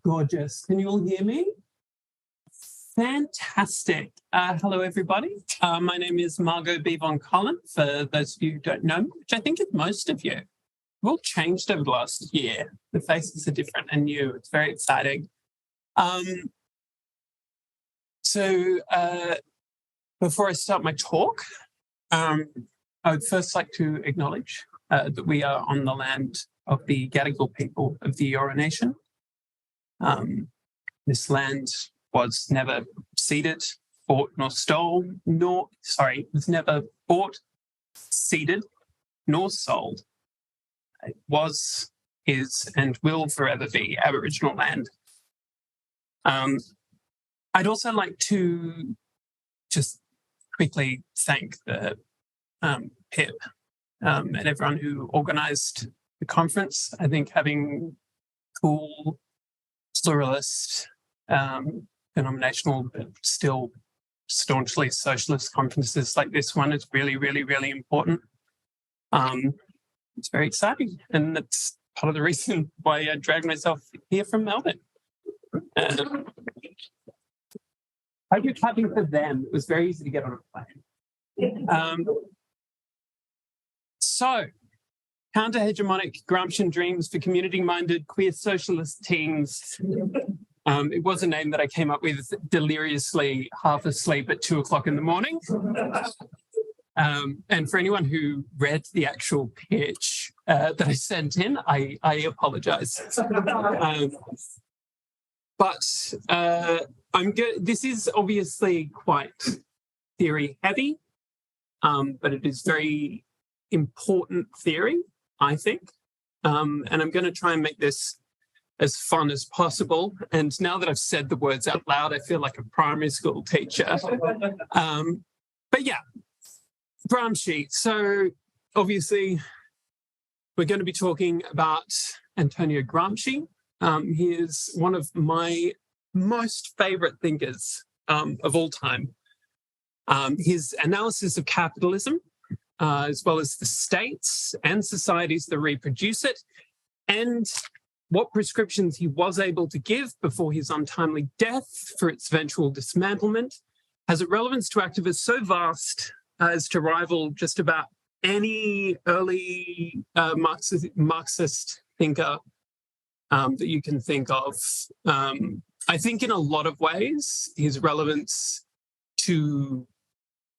Gorgeous. Can you all hear me? Fantastic. Hello, everybody. My name is Margot Beavon-Collin, for those of you who don't know me, which I think is most of you. We've all changed over the last year. The faces are different and new. It's very exciting. Before I start my talk, I would first like to acknowledge that we are on the land of the Gadigal people of the Eora Nation. This land was never ceded, bought, nor stolen, was never bought, ceded, nor sold. It was, is, and will forever be Aboriginal land. I'd also like to just quickly thank the PIP and everyone who organised the conference. I think having cool, pluralist, denominational, but still staunchly socialist conferences like this one is really, really, really important. It's very exciting, and that's part of the reason why I dragged myself here from Melbourne. Hope you're clapping for them. It was very easy to get on a plane. So, Counter-Hegemonic Gramscian Dreams for community-minded queer socialist teens. It was a name that I came up with deliriously half asleep at 2 o'clock in the morning. And for anyone who read the actual pitch that I sent in, I apologise. This is obviously quite theory heavy, but it is very important theory, I think. And I'm going to try and make this as fun as possible. And now that I've said the words out loud, I feel like a primary school teacher. But yeah, Gramsci. So obviously, we're going to be talking about Antonio Gramsci. He is one of my most favourite thinkers of all time. His analysis of capitalism, as well as the states and societies that reproduce it, and what prescriptions he was able to give before his untimely death for its eventual dismantlement, has a relevance to activists so vast as to rival just about any early Marxist thinker that you can think of. I think in a lot of ways, his relevance to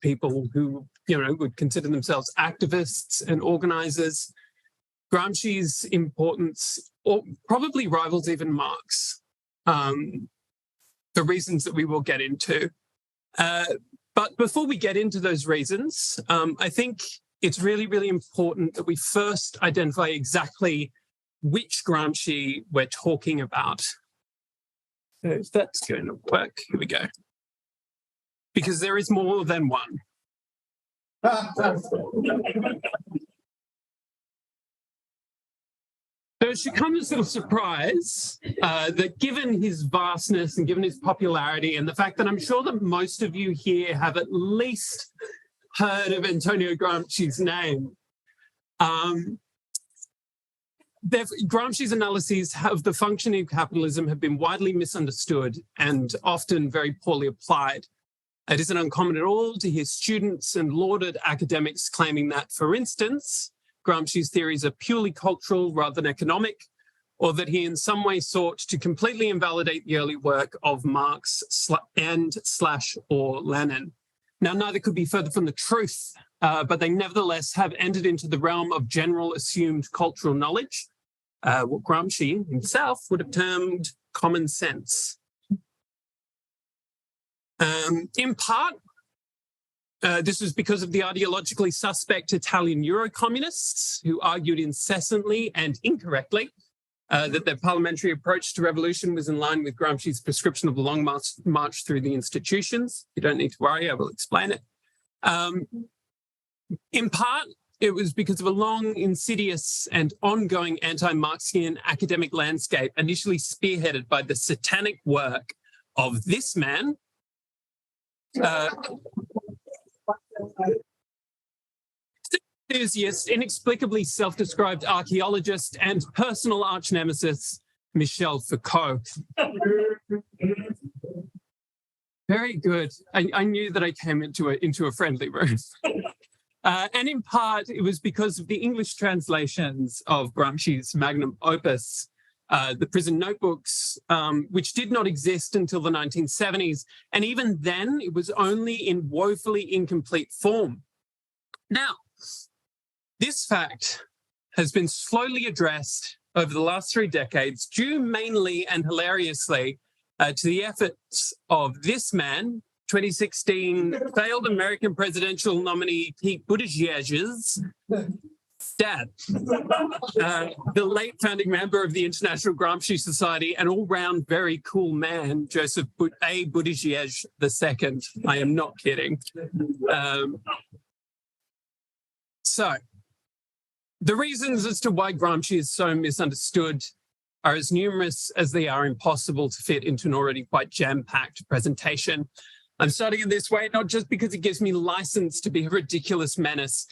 people who, would consider themselves activists and organisers, Gramsci's importance probably rivals even Marx, for reasons that we will get into. But before we get into those reasons, I think it's really, really important that we first identify exactly which Gramsci we're talking about. So if that's going to work, here we go. Because there is more than one. So it should come as a little surprise that given his vastness and given his popularity and the fact that I'm sure that most of you here have at least heard of Antonio Gramsci's name, Gramsci's analyses of the functioning of capitalism have been widely misunderstood and often very poorly applied. It isn't uncommon at all to hear students and lauded academics claiming that, for instance, Gramsci's theories are purely cultural rather than economic, or that he in some way sought to completely invalidate the early work of Marx or Lenin. Now, neither could be further from the truth, but they nevertheless have entered into the realm of general assumed cultural knowledge, what Gramsci himself would have termed common sense. In part, this was because of the ideologically suspect Italian Euro-communists who argued incessantly and incorrectly that their parliamentary approach to revolution was in line with Gramsci's prescription of the long march through the institutions. You don't need to worry, I will explain it. In part, it was because of a long, insidious and ongoing anti-Marxian academic landscape initially spearheaded by the satanic work of this man, enthusiast, inexplicably self-described archaeologist and personal arch-nemesis, Michel Foucault. Very good. I knew that I came into a friendly room. And in part, it was because of the English translations of Gramsci's magnum opus, the prison notebooks, which did not exist until the 1970s. And even then, it was only in woefully incomplete form. Now, this fact has been slowly addressed over the last 3 decades, due mainly and hilariously to the efforts of this man, 2016 failed American presidential nominee Pete Buttigieg's dad, the late founding member of the International Gramsci Society, an all-round very cool man, Joseph A. Buttigieg II. I am not kidding. So, the reasons as to why Gramsci is so misunderstood are as numerous as they are impossible to fit into an already quite jam-packed presentation. I'm starting it this way, not just because it gives me license to be a ridiculous menace,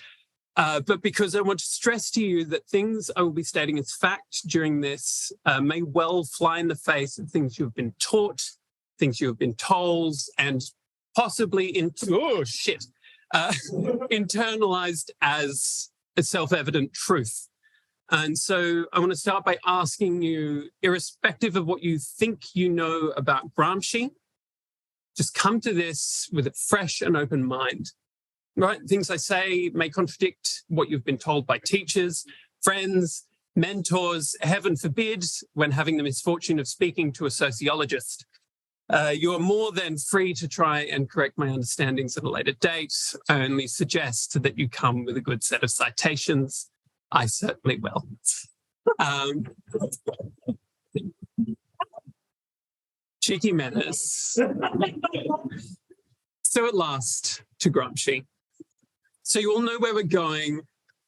but because I want to stress to you that things I will be stating as fact during this may well fly in the face of things you have been taught, things you have been told, and possibly internalized as a self-evident truth. And so I want to start by asking you, irrespective of what you think you know about Gramsci, just come to this with a fresh and open mind, right? Things I say may contradict what you've been told by teachers, friends, mentors, heaven forbid, when having the misfortune of speaking to a sociologist. You are more than free to try and correct my understandings at a later date. I only suggest that you come with a good set of citations. I certainly will. Cheeky menace. So at last, to Gramsci. So you all know where we're going.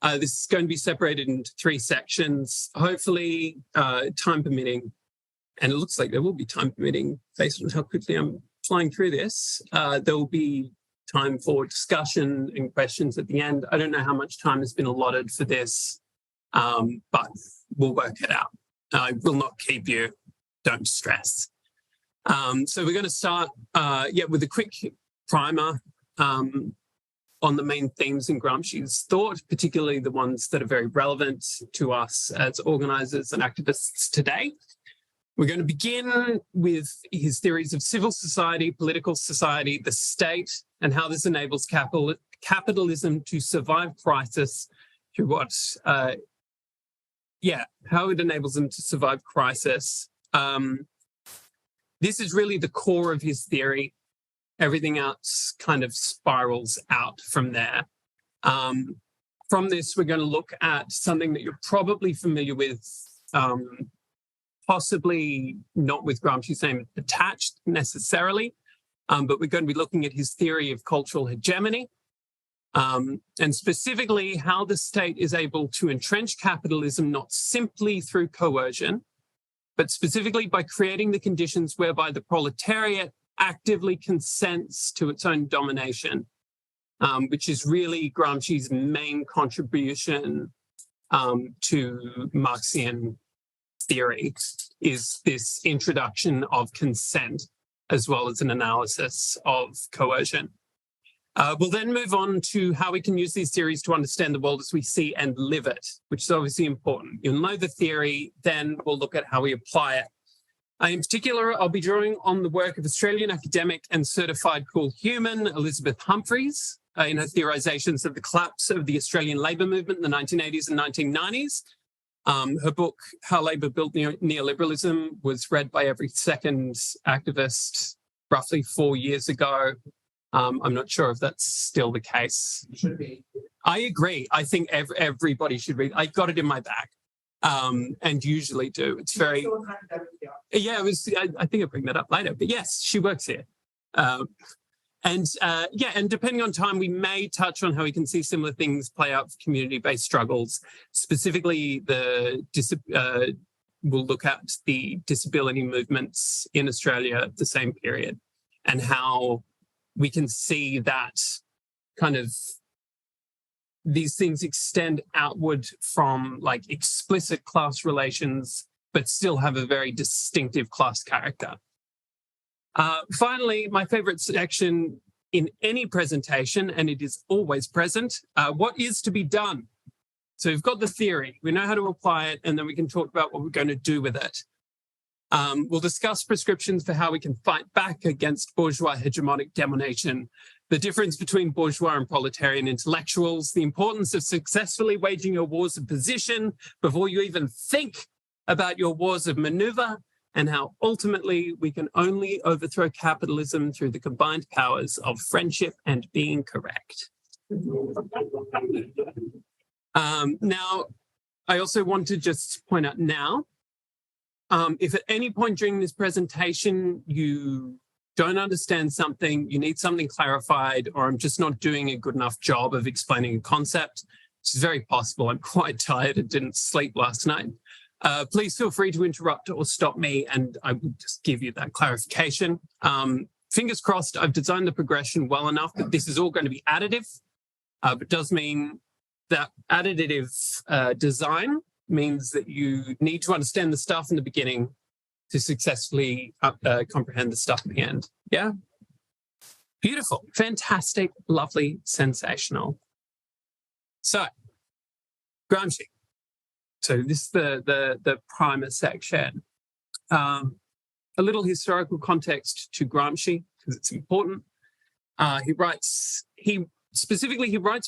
This is going to be separated into 3 sections, hopefully time permitting. And it looks like there will be time permitting based on how quickly I'm flying through this. There will be time for discussion and questions at the end. I don't know how much time has been allotted for this, but we'll work it out. I will not keep you. Don't stress. So we're going to start with a quick primer on the main themes in Gramsci's thought, particularly the ones that are very relevant to us as organisers and activists today. We're going to begin with his theories of civil society, political society, the state, and how this enables capitalism to survive crisis through what, how it enables them to survive crisis. This is really the core of his theory. Everything else kind of spirals out from there. From this, we're going to look at something that you're probably familiar with, possibly not with Gramsci's name attached necessarily, but we're going to be looking at his theory of cultural hegemony, and specifically how the state is able to entrench capitalism not simply through coercion, but specifically by creating the conditions whereby the proletariat actively consents to its own domination, which is really Gramsci's main contribution to Marxian theory, is this introduction of consent as well as an analysis of coercion. We'll then move on to how we can use these theories to understand the world as we see and live it, which is obviously important. You'll know the theory, then we'll look at how we apply it. In particular, I'll be drawing on the work of Australian academic and certified cool human Elizabeth Humphry in her theorizations of the collapse of the Australian labour movement in the 1980s and 1990s. Her book, How Labour Built Neoliberalism, was read by every second activist roughly 4 years ago. I'm not sure if that's still the case. It should be. I agree. I think everybody should read. I got it in my bag, and usually do. It's very... Yeah, it was. I think I'll bring that up later. But yes, she works here. And depending on time, we may touch on how we can see similar things play out for community-based struggles. Specifically, we'll look at the disability movements in Australia at the same period and how we can see that kind of these things extend outward from like explicit class relations, but still have a very distinctive class character. Finally, my favorite section in any presentation, and it is always present, what is to be done? So we've got the theory, we know how to apply it, and then we can talk about what we're going to do with it. We'll discuss prescriptions for how we can fight back against bourgeois hegemonic domination, the difference between bourgeois and proletarian intellectuals, the importance of successfully waging your wars of position before you even think about your wars of maneuver, and how ultimately we can only overthrow capitalism through the combined powers of friendship and being correct. Now, I also want to just point out now, if at any point during this presentation you don't understand something, you need something clarified, or I'm just not doing a good enough job of explaining a concept, which is very possible. I'm quite tired and didn't sleep last night. Please feel free to interrupt or stop me, and I will just give you that clarification. Fingers crossed, I've designed the progression well enough that this is all going to be additive. But it does mean that additive design means that you need to understand the stuff in the beginning to successfully comprehend the stuff at the end. Yeah? Beautiful, fantastic, lovely, sensational. So, Gramsci. So this is the primer section. A little historical context to Gramsci, because it's important. He writes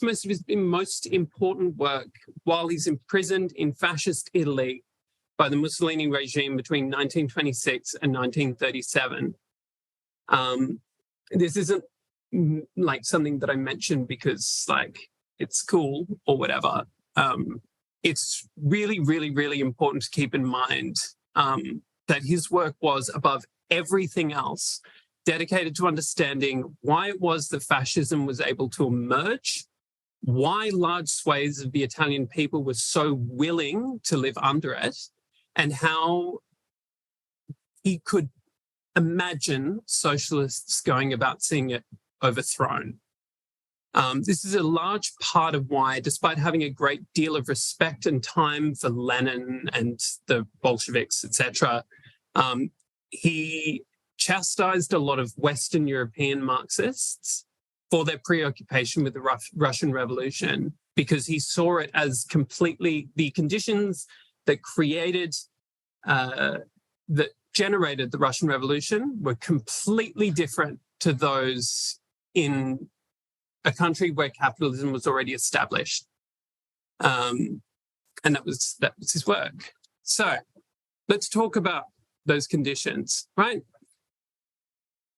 most of his most important work while he's imprisoned in fascist Italy by the Mussolini regime between 1926 and 1937. This isn't like something that I mentioned because like it's cool or whatever. It's really, really, really important to keep in mind that his work was, above everything else, dedicated to understanding why it was that fascism was able to emerge, why large swathes of the Italian people were so willing to live under it, and how he could imagine socialists going about seeing it overthrown. This is a large part of why, despite having a great deal of respect and time for Lenin and the Bolsheviks, etc., he chastised a lot of Western European Marxists for their preoccupation with the Russian Revolution, because he saw it as completely the conditions that generated the Russian Revolution were completely different to those in a country where capitalism was already established. And that was his work. So let's talk about those conditions, right?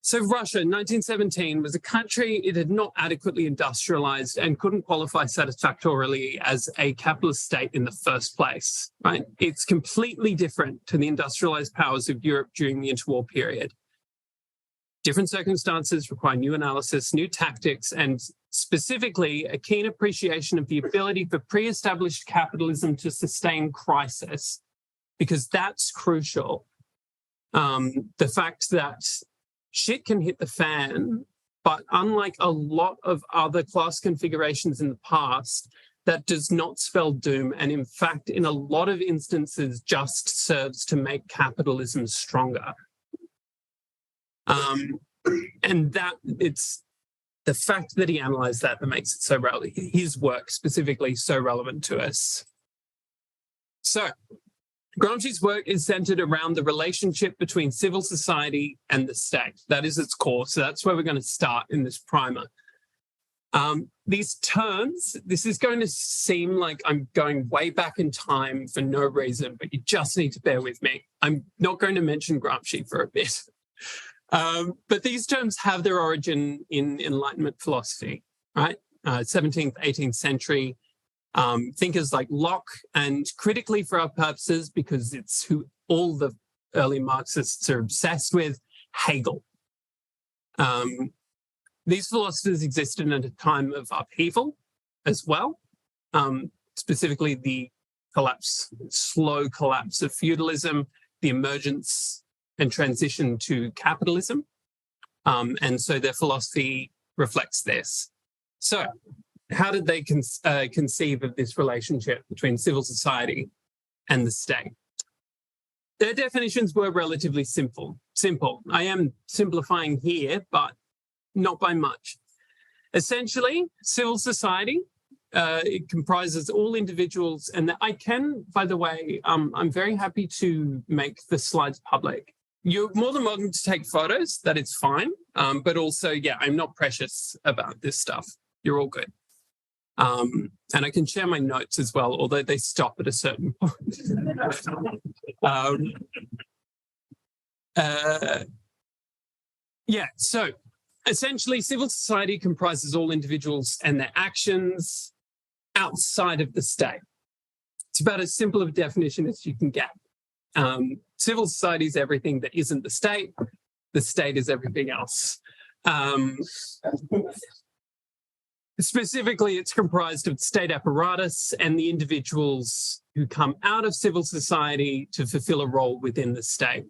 So Russia in 1917 was a country it had not adequately industrialized and couldn't qualify satisfactorily as a capitalist state in the first place, right? It's completely different to the industrialized powers of Europe during the interwar period. Different circumstances require new analysis, new tactics, and specifically a keen appreciation of the ability for pre-established capitalism to sustain crisis, because that's crucial. The fact that shit can hit the fan, but unlike a lot of other class configurations in the past, that does not spell doom, and in fact, in a lot of instances, just serves to make capitalism stronger. And that it's the fact that he analyzed that makes it so relevant, his work specifically so relevant to us. So Gramsci's work is centered around the relationship between civil society and the state. That is its core. So that's where we're going to start in this primer. These terms, this is going to seem like I'm going way back in time for no reason, but you just need to bear with me. I'm not going to mention Gramsci for a bit. But these terms have their origin in Enlightenment philosophy, right? 17th, 18th century thinkers like Locke, and critically for our purposes, because it's who all the early Marxists are obsessed with, Hegel. These philosophers existed at a time of upheaval as well, specifically the slow collapse of feudalism, the emergence and transition to capitalism. And so their philosophy reflects this. So how did they conceive of this relationship between civil society and the state? Their definitions were relatively simple. I am simplifying here, but not by much. Essentially, civil society, it comprises all individuals, and I can, by the way, I'm very happy to make the slides public. You're more than welcome to take photos, that is fine. But also, yeah, I'm not precious about this stuff. You're all good. And I can share my notes as well, although they stop at a certain point. Yeah, so essentially, civil society comprises all individuals and their actions outside of the state. It's about as simple of a definition as you can get. Civil society is everything that isn't the state. The state is everything else. Specifically, it's comprised of the state apparatus and the individuals who come out of civil society to fulfill a role within the state.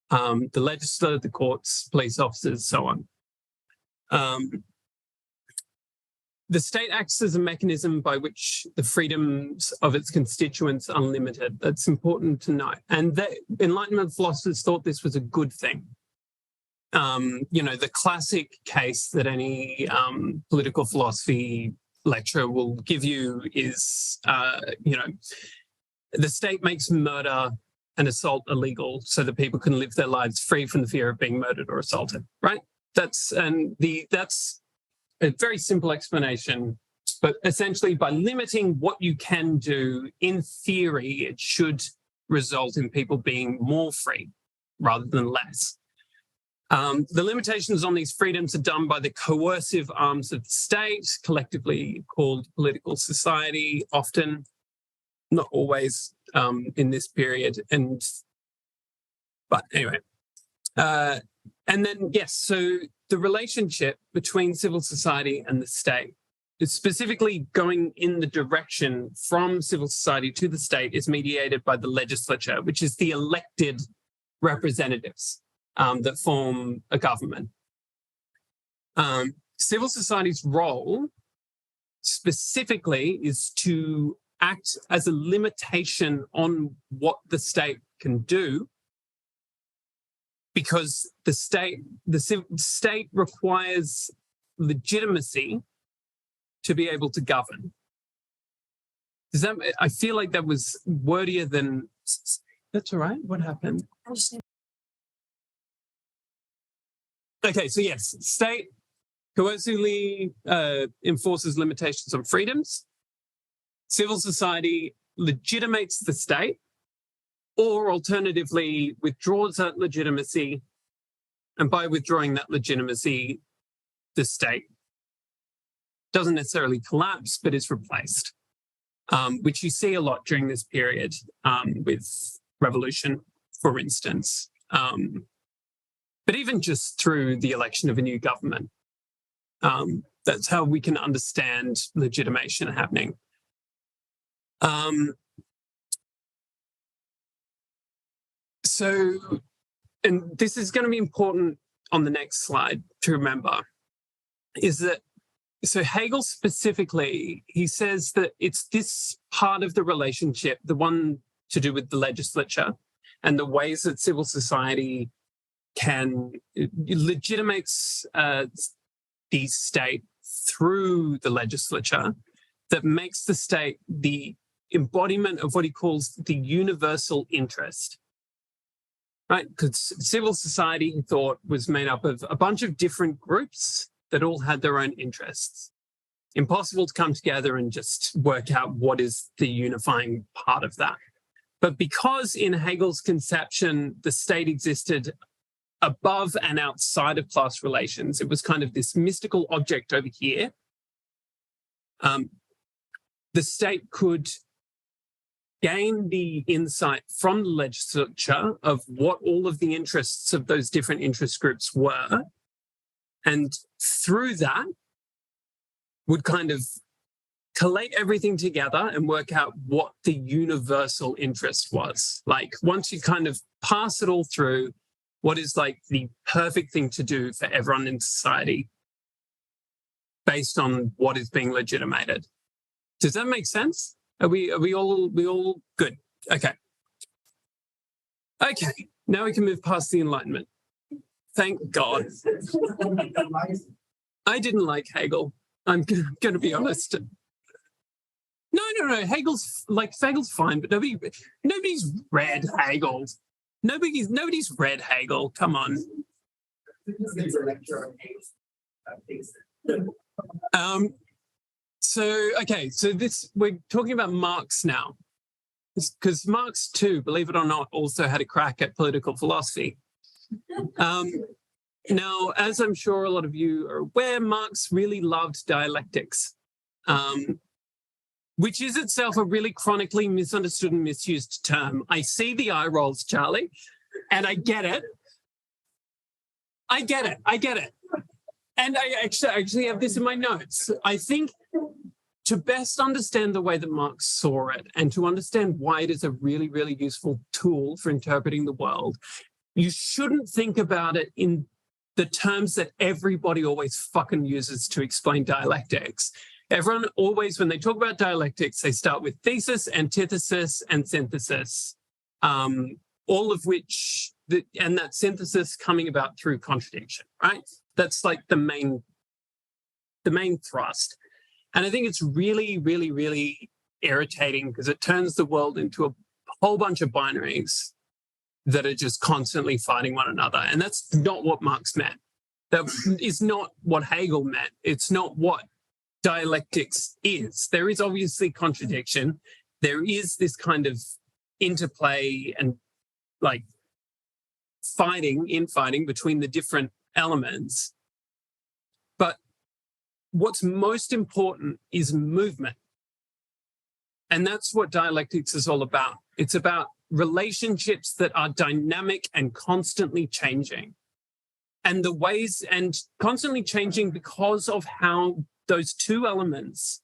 The legislature, the courts, police officers, so on. The state acts as a mechanism by which the freedoms of its constituents are limited. That's important to note. And the Enlightenment philosophers thought this was a good thing. You know, the classic case that any political philosophy lecturer will give you is, you know, the state makes murder and assault illegal so that people can live their lives free from the fear of being murdered or assaulted, right? That's a very simple explanation, but essentially by limiting what you can do, in theory, it should result in people being more free rather than less. The limitations on these freedoms are done by the coercive arms of the state, collectively called political society, often, not always in this period. But anyway. And then, yes, so the relationship between civil society and the state is specifically going in the direction from civil society to the state is mediated by the legislature, which is the elected representatives that form a government. Civil society's role specifically is to act as a limitation on what the state can do, because the state requires legitimacy to be able to govern. I feel like that was wordier than... That's all right. What happened? Okay, so yes, state coercively enforces limitations on freedoms. Civil society legitimates the state, or alternatively withdraws that legitimacy, and by withdrawing that legitimacy, the state doesn't necessarily collapse, but is replaced, which you see a lot during this period with revolution, for instance, but even just through the election of a new government. That's how we can understand legitimation happening. So, and this is going to be important on the next slide to remember, is that, so Hegel specifically, he says that it's this part of the relationship, the one to do with the legislature and the ways that civil society can legitimates the state through the legislature, that makes the state the embodiment of what he calls the universal interest. Right, because civil society, he thought, was made up of a bunch of different groups that all had their own interests. Impossible to come together and just work out what is the unifying part of that. But because in Hegel's conception, the state existed above and outside of class relations, it was kind of this mystical object over here. The state could gain the insight from the legislature of what all of the interests of those different interest groups were, and through that would kind of collate everything together and work out what the universal interest was. Like, once you kind of pass it all through, what is like the perfect thing to do for everyone in society based on what is being legitimated. Does that make sense? Are we all good? Okay. Okay, now we can move past the Enlightenment. Thank God. I didn't like Hegel. I'm going to be honest. No. Hegel's fine, but nobody's read Hegel. Nobody's read Hegel. Come on. So we're talking about Marx now, because Marx too, believe it or not, also had a crack at political philosophy. Now, as I'm sure a lot of you are aware, Marx really loved dialectics, which is itself a really chronically misunderstood and misused term. I see the eye rolls, Charlie, and I get it. And I actually have this in my notes. I think to best understand the way that Marx saw it and to understand why it is a really, really useful tool for interpreting the world, you shouldn't think about it in the terms that everybody always fucking uses to explain dialectics. Everyone always, when they talk about dialectics, they start with thesis, antithesis, and synthesis, all of which, and that synthesis coming about through contradiction, right? That's like the main thrust. And I think it's really, really, really irritating because it turns the world into a whole bunch of binaries that are just constantly fighting one another. And that's not what Marx meant. That is not what Hegel meant. It's not what dialectics is. There is obviously contradiction. There is this kind of interplay and like infighting between the different elements. But what's most important is movement. And that's what dialectics is all about. It's about relationships that are dynamic and constantly changing. And the ways, and constantly changing because of how those two elements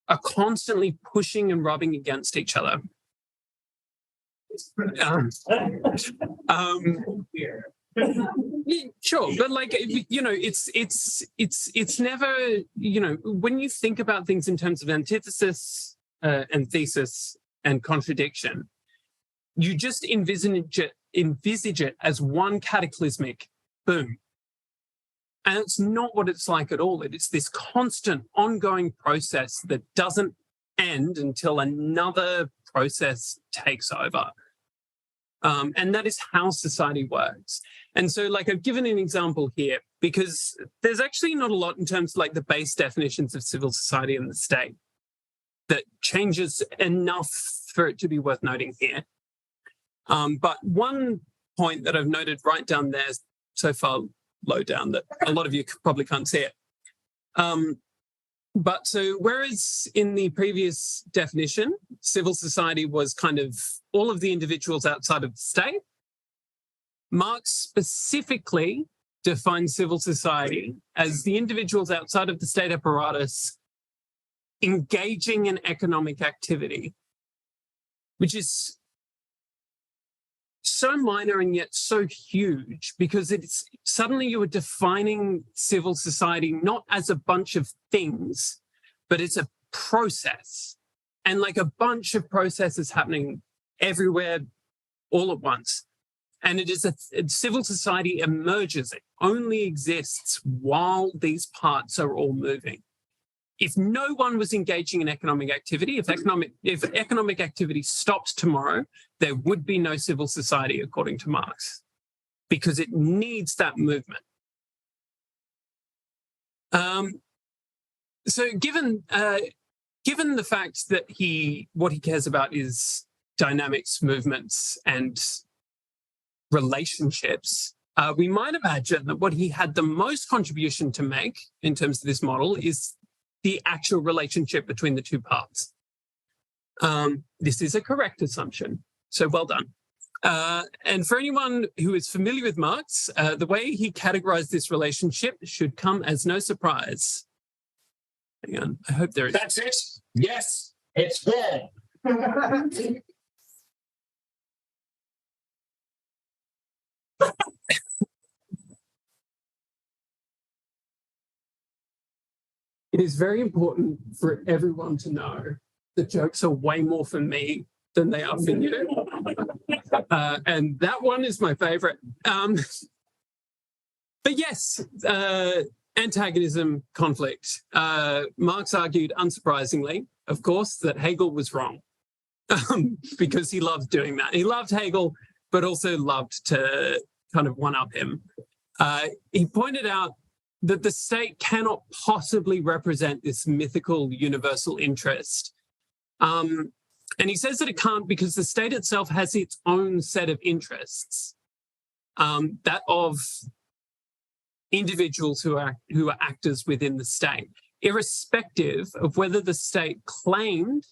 are constantly pushing and rubbing against each other. Sure, but like, you know, it's never, you know, when you think about things in terms of antithesis and thesis and contradiction, you just envisage it as one cataclysmic boom. And it's not what it's like at all. It's this constant ongoing process that doesn't end until another process takes over. And that is how society works. And so, like, I've given an example here because there's actually not a lot in terms of like the base definitions of civil society and the state that changes enough for it to be worth noting here. But one point that I've noted right down there, so far low down that a lot of you probably can't see it. But so whereas in the previous definition, civil society was kind of all of the individuals outside of the state, Marx specifically defines civil society as the individuals outside of the state apparatus engaging in economic activity, which is so minor and yet so huge because it's suddenly you are defining civil society not as a bunch of things, but it's a process and like a bunch of processes happening everywhere all at once. And it is civil society emerges, it only exists while these parts are all moving. If no one was engaging in economic activity, if economic activity stopped tomorrow, there would be no civil society, according to Marx, because it needs that movement. So given the fact that what he cares about is dynamics, movements, and relationships, we might imagine that what he had the most contribution to make in terms of this model is the actual relationship between the two parts. This is a correct assumption, so well done. And for anyone who is familiar with Marx, the way he categorized this relationship should come as no surprise. Hang on, I hope there is. That's it. Yes, it's there. It is very important for everyone to know that jokes are way more for me than they are for you. And that one is my favorite. But yes, antagonism, conflict. Marx argued, unsurprisingly, of course, that Hegel was wrong because he loved doing that. He loved Hegel, but also loved to kind of one-up him. He pointed out that the state cannot possibly represent this mythical universal interest. And he says that it can't because the state itself has its own set of interests, that of individuals who are actors within the state, irrespective of whether the state claimed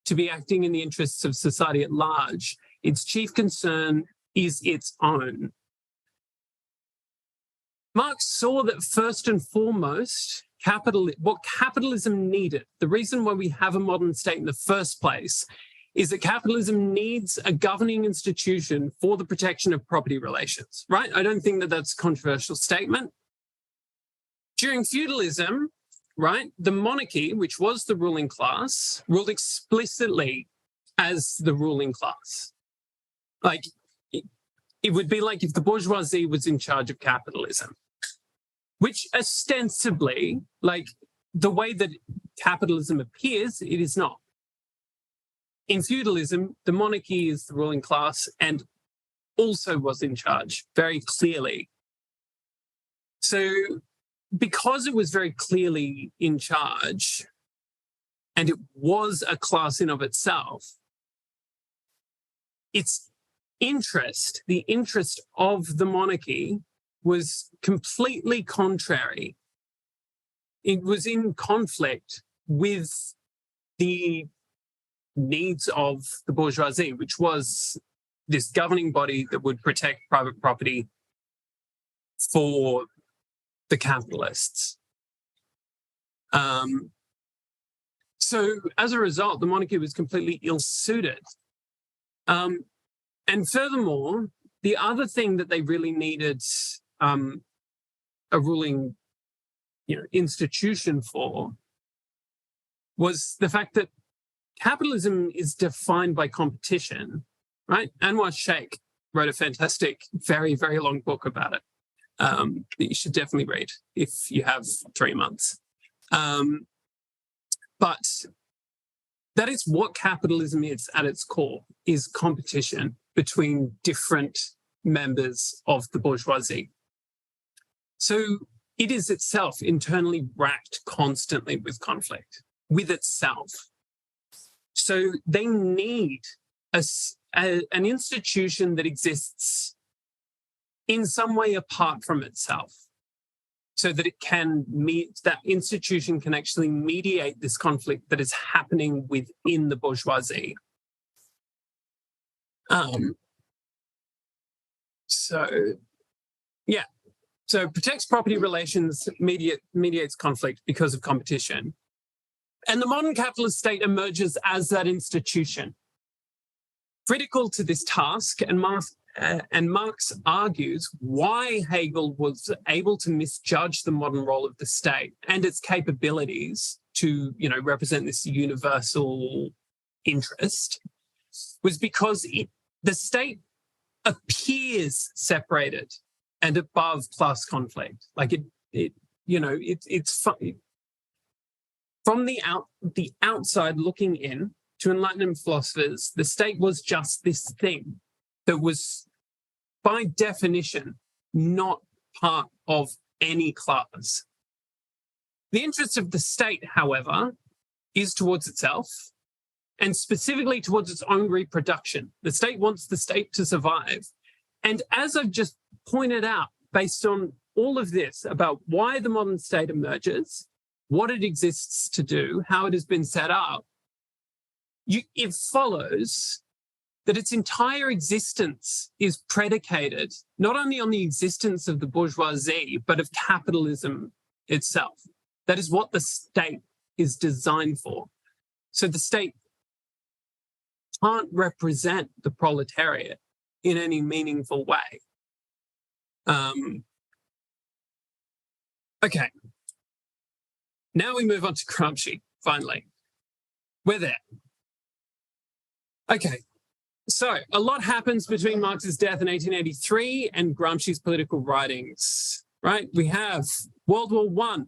to be acting in the interests of society at large. Its chief concern is its own. Marx saw that first and foremost, what capitalism needed, the reason why we have a modern state in the first place, is that capitalism needs a governing institution for the protection of property relations, right? I don't think that that's a controversial statement. During feudalism, right, the monarchy, which was the ruling class, ruled explicitly as the ruling class. Like, it would be like if the bourgeoisie was in charge of capitalism, which ostensibly, like the way that capitalism appears, it is not. In feudalism, the monarchy is the ruling class and also was in charge very clearly. So because it was very clearly in charge and it was a class in of itself, its interest, the interest of the monarchy, was completely contrary. It was in conflict with the needs of the bourgeoisie, which was this governing body that would protect private property for the capitalists. So as a result, the monarchy was completely ill-suited. And furthermore, the other thing that they really needed a ruling, institution for was the fact that capitalism is defined by competition, right? Anwar Sheikh wrote a fantastic, very, very long book about it that you should definitely read if you have 3 months. But that is what capitalism is at its core, is competition between different members of the bourgeoisie. So it is itself internally racked constantly with conflict, with itself. So they need an institution that exists in some way apart from itself, so that it can that institution can actually mediate this conflict that is happening within the bourgeoisie. So protects property relations, mediates conflict because of competition. And the modern capitalist state emerges as that institution. Critical to this task, and Marx argues why Hegel was able to misjudge the modern role of the state and its capabilities to, represent this universal interest, was because the state appears separated and above class conflict. Like it's from the outside looking in, to Enlightenment philosophers, the state was just this thing that was, by definition, not part of any class. The interest of the state, however, is towards itself, and specifically towards its own reproduction. The state wants the state to survive. And as I've just pointed out, based on all of this about why the modern state emerges, what it exists to do, how it has been set up, it follows that its entire existence is predicated not only on the existence of the bourgeoisie, but of capitalism itself. That is what the state is designed for. So the state can't represent the proletariat in any meaningful way. Okay. Now we move on to Gramsci, finally. We're there. Okay, So a lot happens between Marx's death in 1883 and Gramsci's political writings, right? We have World War I.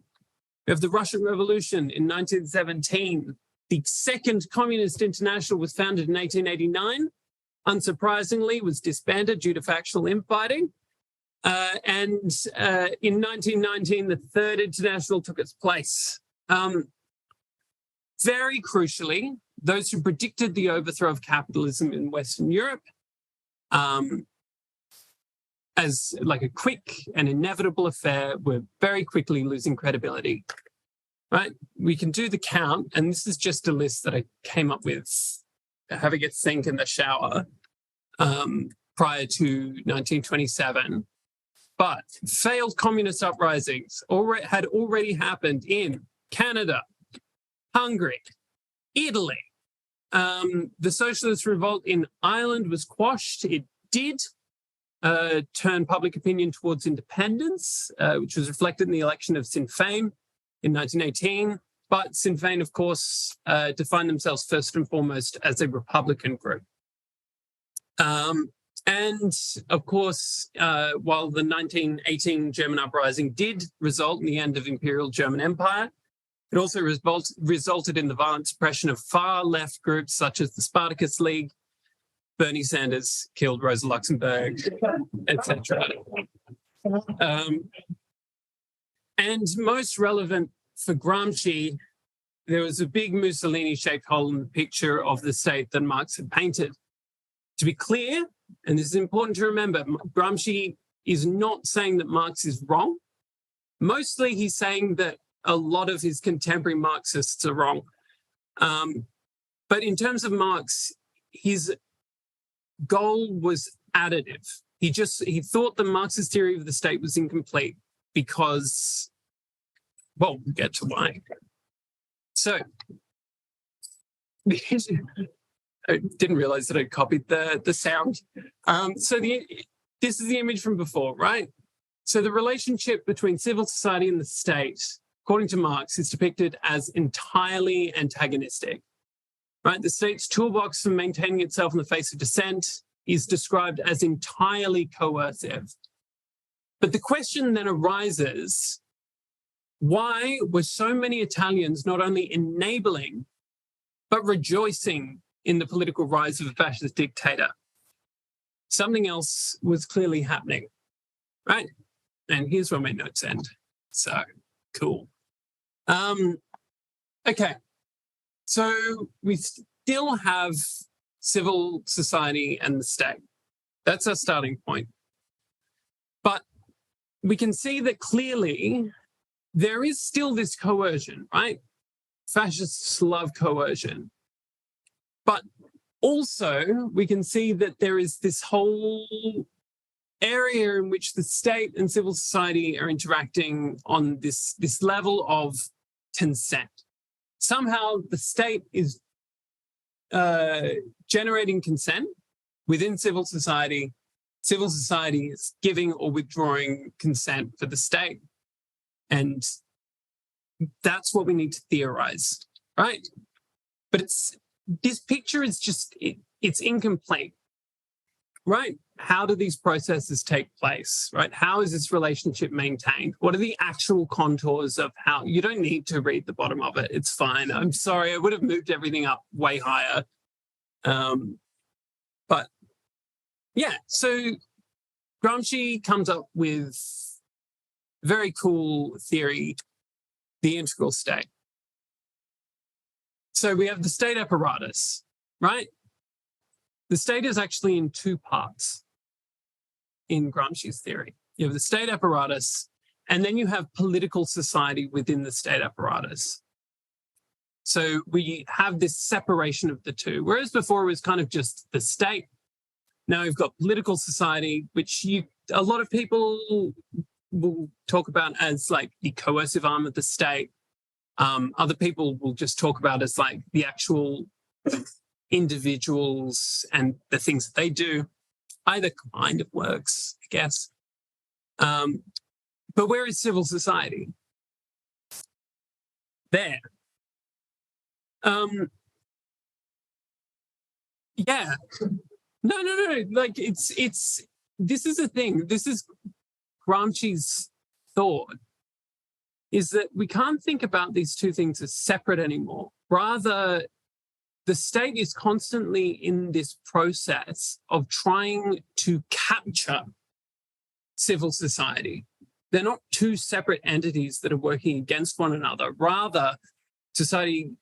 We have the Russian Revolution in 1917. The Second Communist International was founded in 1889. Unsurprisingly, was disbanded due to factional infighting. And in 1919, the Third International took its place. Very crucially, those who predicted the overthrow of capitalism in Western Europe as like a quick and inevitable affair were very quickly losing credibility, right? We can do the count, and this is just a list that I came up with having a think in the shower prior to 1927. But failed communist uprisings had already happened in Canada, Hungary, Italy. The Socialist revolt in Ireland was quashed. It did turn public opinion towards independence, which was reflected in the election of Sinn Féin in 1918. But Sinn Féin, of course, defined themselves first and foremost as a Republican group. And of course, while the 1918 German uprising did result in the end of Imperial German Empire, it also resulted in the violent suppression of far-left groups such as the Spartacus League. Bernie Sanders killed Rosa Luxemburg, etc. And most relevant for Gramsci, there was a big Mussolini-shaped hole in the picture of the state that Marx had painted. To be clear, and this is important to remember, Gramsci is not saying that Marx is wrong. Mostly he's saying that a lot of his contemporary Marxists are wrong. But in terms of Marx, his goal was additive. He thought the Marxist theory of the state was incomplete because, well, we'll get to why. So, I didn't realize that I'd copied the sound. This is the image from before, right? So the relationship between civil society and the state, according to Marx, is depicted as entirely antagonistic, right? The state's toolbox for maintaining itself in the face of dissent is described as entirely coercive. But the question then arises, why were so many Italians not only enabling, but rejoicing in the political rise of a fascist dictator? Something else was clearly happening, right? And here's where my notes end. So, cool. Okay, so we still have civil society and the state. That's our starting point. But we can see that clearly there is still this coercion, right? Fascists love coercion. But also we can see that there is this whole area in which the state and civil society are interacting on this level of consent. Somehow the state is generating consent within civil society. Civil society is giving or withdrawing consent for the state. And that's what we need to theorize, right? But this picture is just, it's incomplete, right? How do these processes take place, right? How is this relationship maintained? What are the actual contours of how? You don't need to read the bottom of it. It's fine. I'm sorry. I would have moved everything up way higher. But yeah, so Gramsci comes up with a very cool theory, the integral state. So we have the state apparatus, right? The state is actually in two parts in Gramsci's theory. You have the state apparatus, and then you have political society within the state apparatus. So we have this separation of the two, whereas before it was kind of just the state. Now we've got political society, which a lot of people will talk about as like the coercive arm of the state. Other people will just talk about as like the actual individuals and the things that they do. Either kind of works, I guess. But where is civil society? There. Yeah. No. Like this is the thing. This is Gramsci's thought, is that we can't think about these two things as separate anymore. Rather, the state is constantly in this process of trying to capture civil society. They're not two separate entities that are working against one another. Rather, society,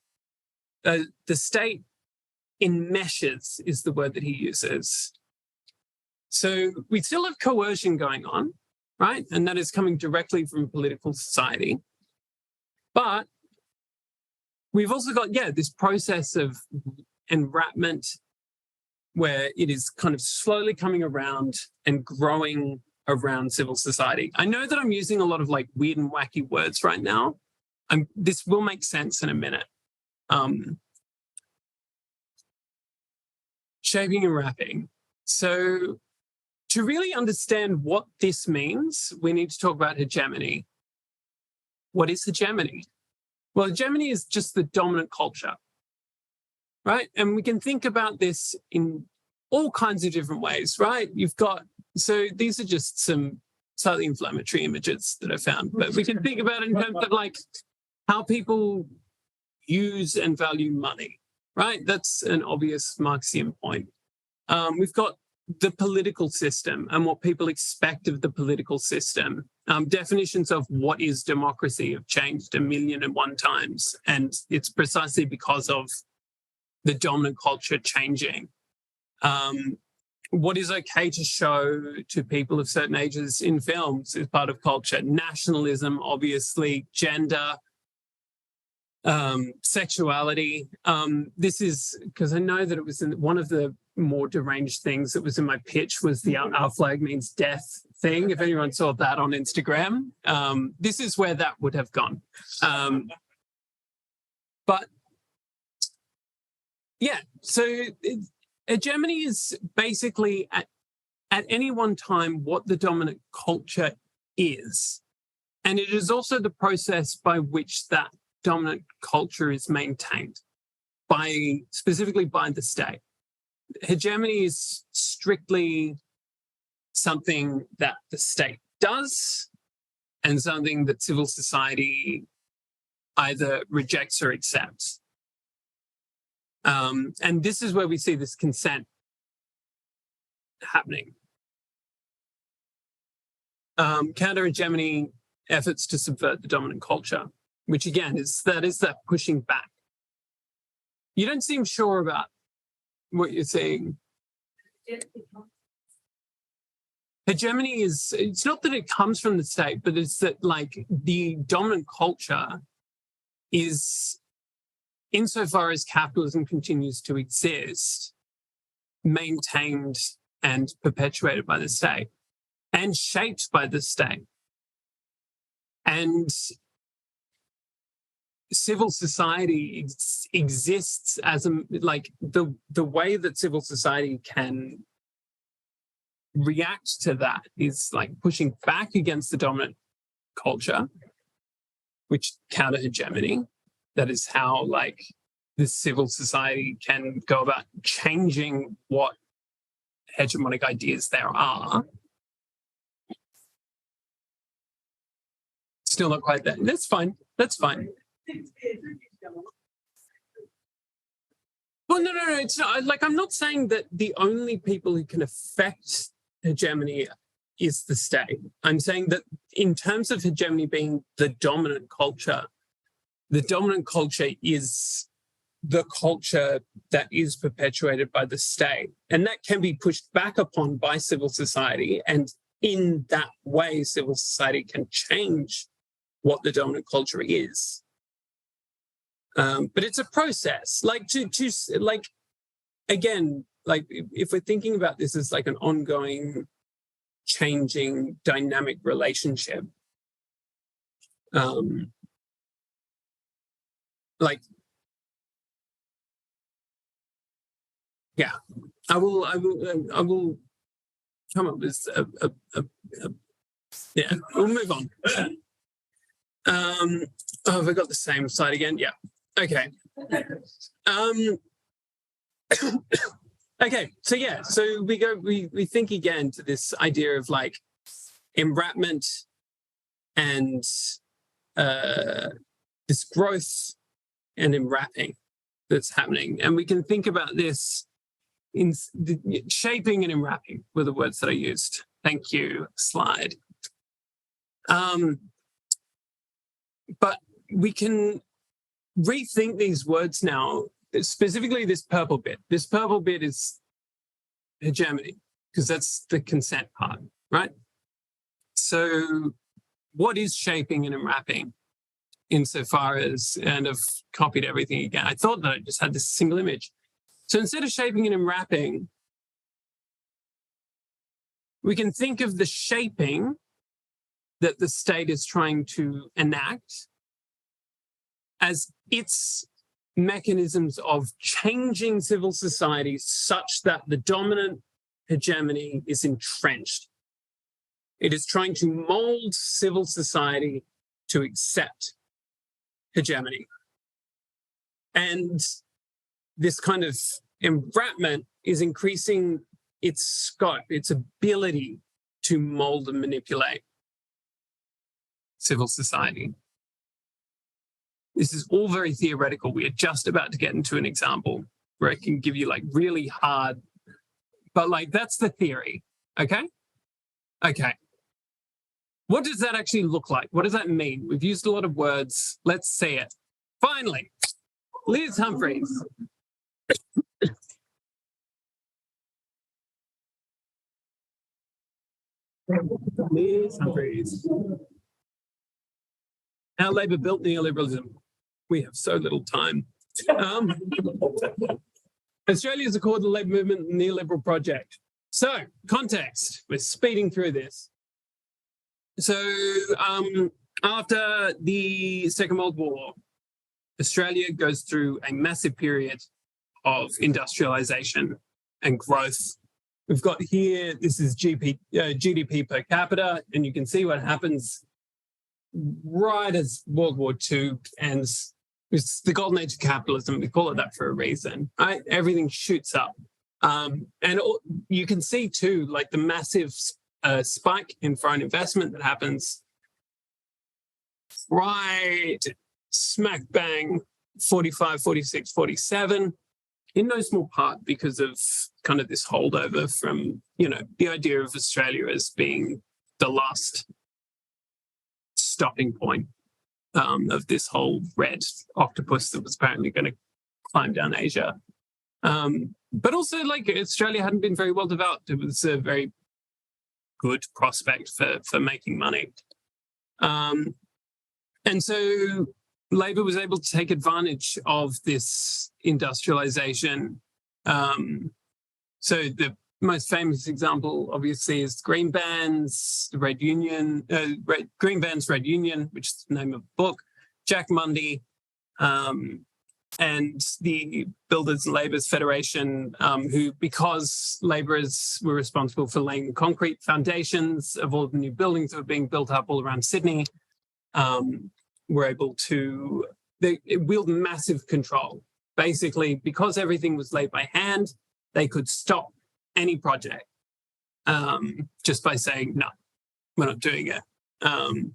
the state enmeshes is the word that he uses. So we still have coercion going on, right? And that is coming directly from political society. But we've also got, this process of enwrapment where it is kind of slowly coming around and growing around civil society. I know that I'm using a lot of like weird and wacky words right now. This will make sense in a minute. Shaping and wrapping. So to really understand what this means, we need to talk about hegemony. What is hegemony? Well, hegemony is just the dominant culture, right? And we can think about this in all kinds of different ways, right? So these are just some slightly inflammatory images that I found, but we can think about it in terms of like how people use and value money, right? That's an obvious Marxian point. We've got the political system and what people expect of the political system. Definitions of what is democracy have changed 1,000,001 times, and it's precisely because of the dominant culture changing. What is okay to show to people of certain ages in films is part of culture. Nationalism, obviously, gender, sexuality. This is because I know that it was in one of the more deranged things that was in my pitch was the our flag means death thing. If anyone saw that on Instagram, this is where that would have gone. But yeah, so hegemony is basically at any one time what the dominant culture is. And it is also the process by which that dominant culture is maintained, specifically by the state. Hegemony is strictly something that the state does and something that civil society either rejects or accepts. And this is where we see this consent happening. Counter-hegemony efforts to subvert the dominant culture, which again is that pushing back. You don't seem sure about what you're saying. Hegemony it's not that it comes from the state, but it's that like the dominant culture is, insofar as capitalism continues to exist, maintained and perpetuated by the state and shaped by the state. And civil society exists as the way that civil society can react to that is like pushing back against the dominant culture, which counter hegemony. That is how like the civil society can go about changing what hegemonic ideas there are. Still not quite there. That's fine. That's fine. Well, no. It's not like I'm not saying that the only people who can affect hegemony is the state. I'm saying that in terms of hegemony being the dominant culture is the culture that is perpetuated by the state. And that can be pushed back upon by civil society. And in that way, civil society can change what the dominant culture is. But it's a process. Like again, like if we're thinking about this as like an ongoing, changing, dynamic relationship, I will come up with we'll move on. Have I got the same slide again? Yeah. Okay. Okay, so yeah, so we think again to this idea of like enwrapment and this growth and enwrapping that's happening. And we can think about this in the shaping and enwrapping were the words that I used. Thank you, slide. But we can rethink these words now, specifically this purple bit. This purple bit is hegemony, because that's the consent part, right? So what is shaping and enwrapping insofar as, and I've copied everything again. I thought that I just had this single image. So instead of shaping and enwrapping, we can think of the shaping that the state is trying to enact as its mechanisms of changing civil society such that the dominant hegemony is entrenched. It is trying to mold civil society to accept hegemony. And this kind of enwrapment is increasing its scope, its ability to mold and manipulate civil society. This is all very theoretical. We are just about to get into an example where I can give you like really hard, but like that's the theory, okay? Okay. What does that actually look like? What does that mean? We've used a lot of words. Let's see it. Finally, Liz Humphreys. Liz Humphreys. Our Labour Built Neoliberalism. We have so little time. Australia is called the Labour Movement Neoliberal Project. So, context. We're speeding through this. So, after the Second World War, Australia goes through a massive period of industrialisation and growth. We've got here, this is GDP per capita, and you can see what happens right as World War II ends. It's the golden age of capitalism. We call it that for a reason, right? Everything shoots up. And you can see too, like the massive spike in foreign investment that happens right smack bang 45, 46, 47, in no small part because of kind of this holdover from, you know, the idea of Australia as being the last stopping point of this whole red octopus that was apparently going to climb down Asia. But also, like, Australia hadn't been very well developed. It was a very good prospect for making money. And so Labour was able to take advantage of this industrialisation. So the most famous example, obviously, is Green Band's Red Union, Green Band's Red Union, which is the name of the book, Jack Mundey, and the Builders and Labourers Federation, who, because Labourers were responsible for laying the concrete foundations of all of the new buildings that were being built up all around Sydney, were able to wield massive control. Basically, because everything was laid by hand, they could stop any project just by saying, no, we're not doing it. And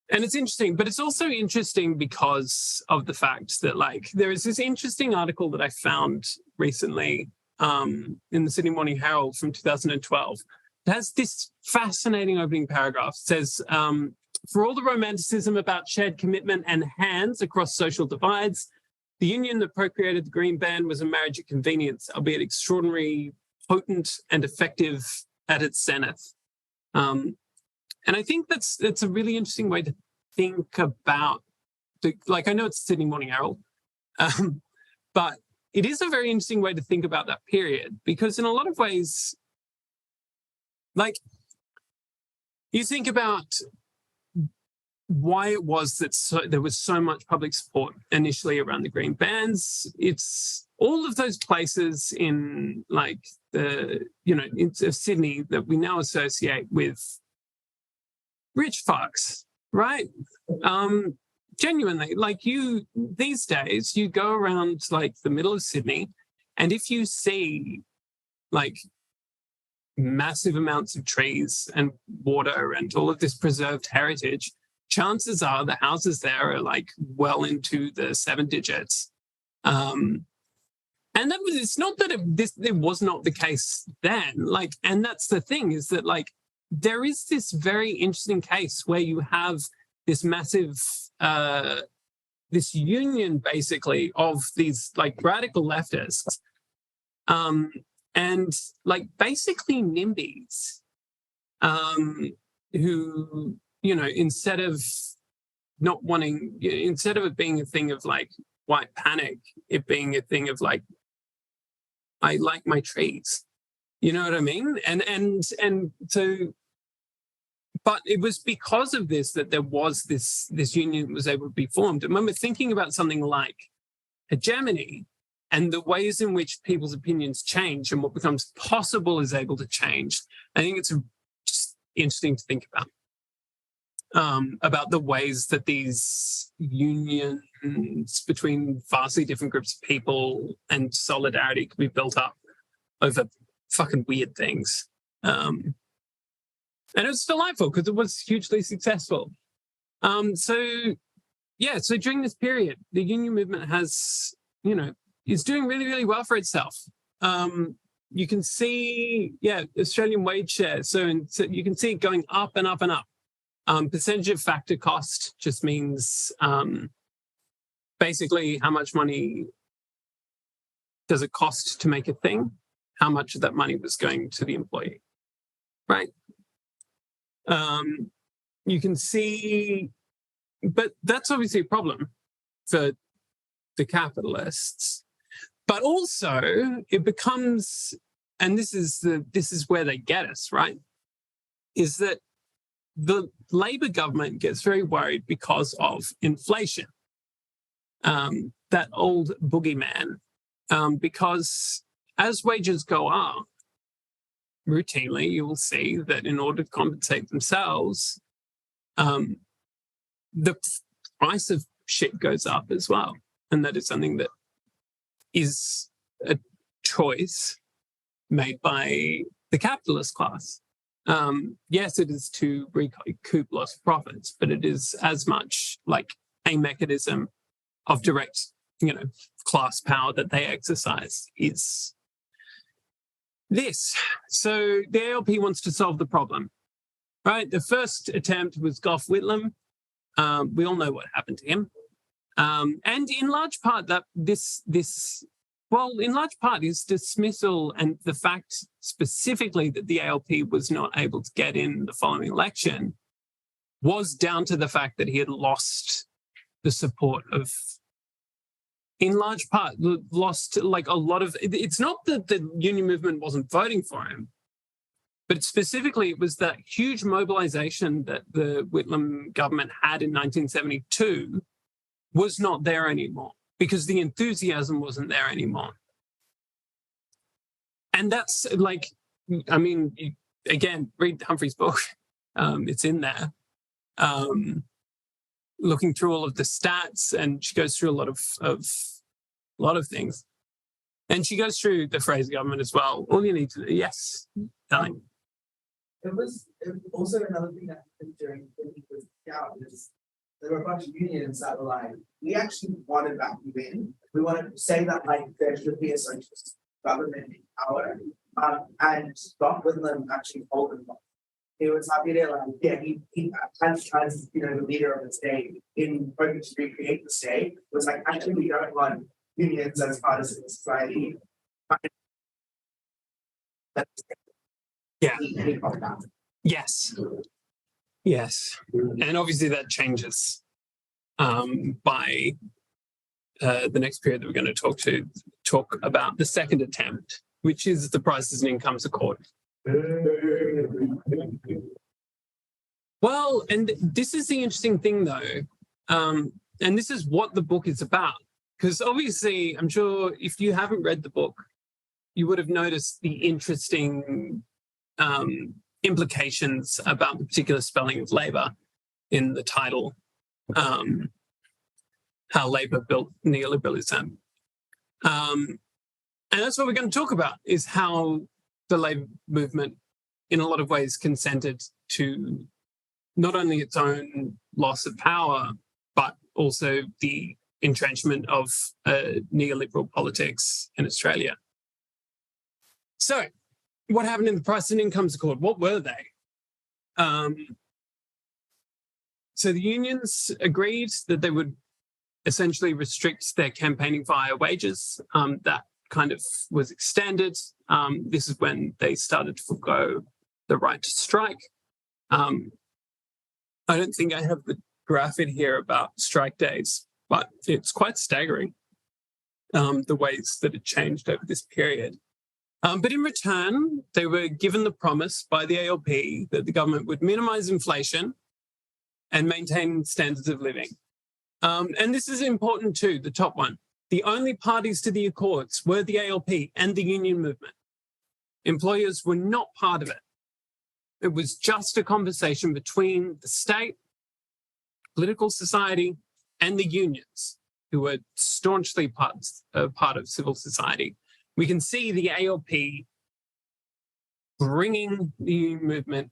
it's interesting, but it's also interesting because of the fact that, like, there is this interesting article that I found recently in the Sydney Morning Herald from 2012. It has this fascinating opening paragraph. It says, for all the romanticism about shared commitment and hands across social divides, the union that procreated the Green Band was a marriage of convenience, albeit extraordinary, potent, and effective at its zenith. And I think that's a really interesting way to think about, like, I know it's Sydney Morning Herald, but it is a very interesting way to think about that period, because in a lot of ways, like, you think about why it was that there was so much public support initially around the Green Bands. It's all of those places in, like, the, you know, in Sydney that we now associate with rich fucks, right? Genuinely, like, these days, you go around, like, the middle of Sydney And if you see like massive amounts of trees and water and all of this preserved heritage, chances are the houses there are like well into the 7 digits. And it's not that it was not the case then. Like, and that's the thing, is that like there is this very interesting case where you have this massive this union basically of these like radical leftists and like basically NIMBYs who, you know, instead of it being a thing of like white panic, it being a thing of like, I like my trees, you know what I mean? And so, but it was because of this that there was this union that was able to be formed. And when we're thinking about something like hegemony and the ways in which people's opinions change and what becomes possible is able to change, I think it's just interesting to think about the ways that these unions between vastly different groups of people and solidarity can be built up over fucking weird things. And it was delightful because it was hugely successful. So during this period, the union movement has, you know, is doing really, really well for itself. You can see, Australian wage share. So you can see it going up and up and up. Percentage of factor cost just means basically how much money does it cost to make a thing, how much of that money was going to the employee, right? You can see, but that's obviously a problem for the capitalists. But also it becomes, and this is where they get us, right? Is that the Labour government gets very worried because of inflation, that old boogeyman, because as wages go up, routinely you will see that in order to compensate themselves, the price of shit goes up as well. And that is something that is a choice made by the capitalist class. Yes, it is to recoup lost profits, but it is as much like a mechanism of direct, you know, class power that they exercise is this. So the ALP wants to solve the problem, right? The first attempt was Gough Whitlam. We all know what happened to him. And in large part that in large part his dismissal and the fact specifically that the ALP was not able to get in the following election was down to the fact that he had lost the support of, in large part, lost like a lot of, it's not that the union movement wasn't voting for him, but specifically it was that huge mobilization that the Whitlam government had in 1972 was not there anymore because the enthusiasm wasn't there anymore. And that's like, I mean, again, read Humphrey's book. It's in there. Looking through all of the stats, and she goes through a lot of things. And she goes through the Fraser government as well. All you need to do, yes, darling. It was also another thing that happened during when he was out is there were a bunch of unions that were like, we actually wanted that to win. We wanted to say that like there should be a socialist government in power. And Gough Whitlam actually told them that. He was happy to like, he as you know, the leader of the state in hoping to recreate the state, was like, actually we don't want unions as part of civil society. Yeah. Yes. And obviously that changes by the next period that we're going to talk about, the second attempt, which is the Prices and Incomes Accord. Well, and this is the interesting thing though, and this is what the book is about, because obviously I'm sure if you haven't read the book, you would have noticed the interesting implications about the particular spelling of Labour in the title, how Labour built neoliberalism. And that's what we're going to talk about, is how the Labour movement, in a lot of ways, consented to not only its own loss of power, but also the entrenchment of neoliberal politics in Australia. So, what happened in the Price and Incomes Accord? What were they? So the unions agreed that they would essentially restrict their campaigning via wages. That kind of was extended. This is when they started to forgo the right to strike. I don't think I have the graph in here about strike days, but it's quite staggering, the ways that it changed over this period. But in return, they were given the promise by the ALP that the government would minimise inflation and maintain standards of living. And this is important too, the top one. The only parties to the Accords were the ALP and the union movement. Employers were not part of it. It was just a conversation between the state, political society, and the unions, who were staunchly part of civil society. We can see the ALP bringing the union movement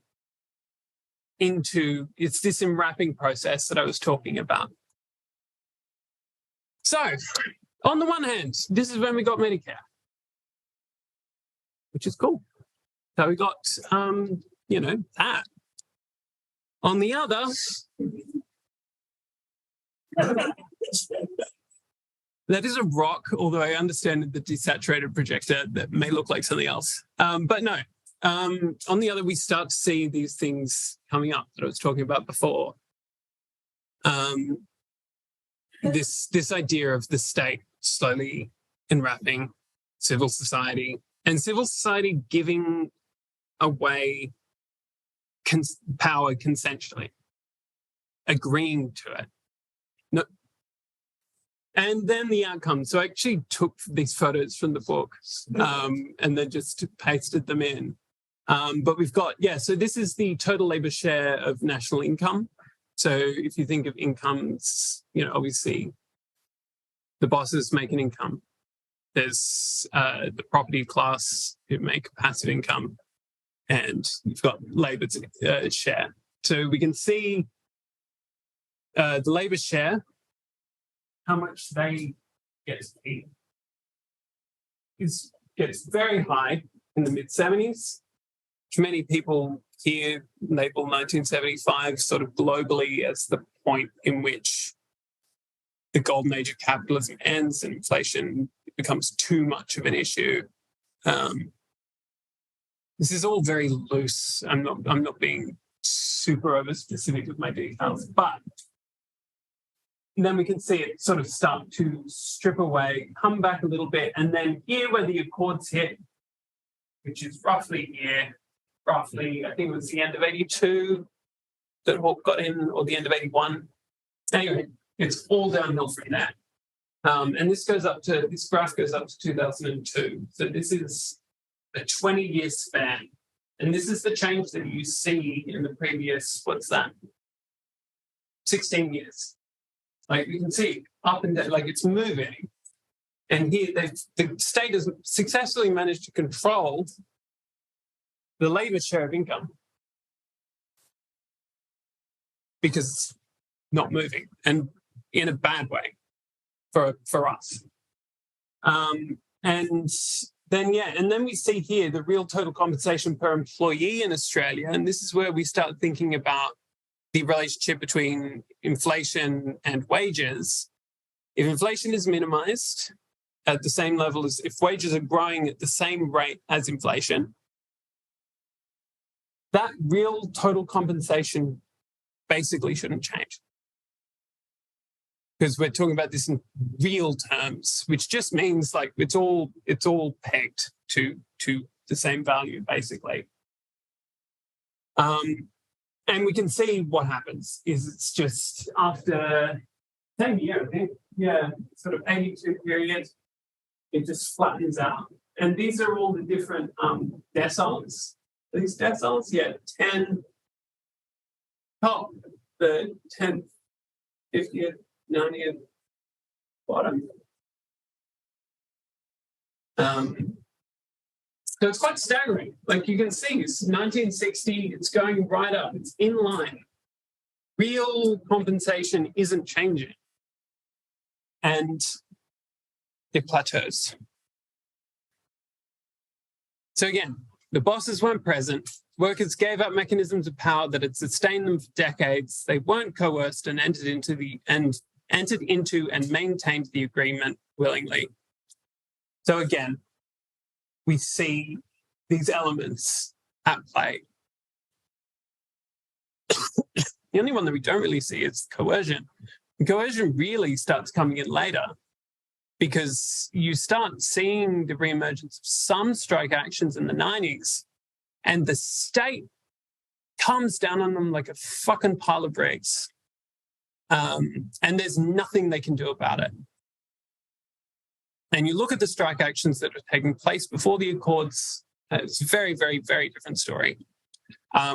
into this enwrapping process that I was talking about. So, on the one hand, this is when we got Medicare, which is cool. So we got, that. On the other, that is a rock, although I understand the desaturated projector that may look like something else. But no. On the other, we start to see these things coming up that I was talking about before. This idea of the state slowly enwrapping civil society, and civil society giving away power consensually, agreeing to it. No. And then the outcome. So I actually took these photos from the book and then just pasted them in. But we've got, so this is the total Labour share of national income. So if you think of incomes, obviously the bosses make an income. There's the property class who make passive income, and you've got Labour's share. So we can see the Labour share, how much they get paid, gets very high in the mid-70s. Many people here label 1975 sort of globally as the point in which the golden age of capitalism ends and inflation becomes too much of an issue. This is all very loose. I'm not being super over specific with my details, but then we can see it sort of start to strip away, come back a little bit, and then here where the Accords hit, which is roughly here, I think it was the end of 82 that Hawke got in, or the end of 81. Anyway, it's all downhill from there. And this graph goes up to 2002. So this is a 20-year span. And this is the change that you see in the previous, 16 years. Like you can see up and down, like it's moving. And here the state has successfully managed to control the Labour share of income because it's not moving, and in a bad way for us. And then we see here the real total compensation per employee in Australia, and this is where we start thinking about the relationship between inflation and wages. If inflation is minimised at the same level as if wages are growing at the same rate as inflation, that real total compensation basically shouldn't change. Because we're talking about this in real terms, which just means like it's all pegged to the same value, basically. And we can see what happens is it's just after same year, I think, sort of 82 period, it just flattens out. And these are all the different deciles. These deciles, 10, top, the 10th, 50th, 90th, bottom. So it's quite staggering. Like you can see, it's 1960, it's going right up, it's in line. Real compensation isn't changing. And it plateaus. So again, the bosses weren't present. Workers gave up mechanisms of power that had sustained them for decades. They weren't coerced and entered into and maintained the agreement willingly. So again, we see these elements at play. The only one that we don't really see is coercion. And coercion really starts coming in later because you start seeing the reemergence of some strike actions in the 90s and the state comes down on them like a fucking pile of bricks. And there's nothing they can do about it. And you look at the strike actions that are taking place before the Accords, it's a very, very, very different story.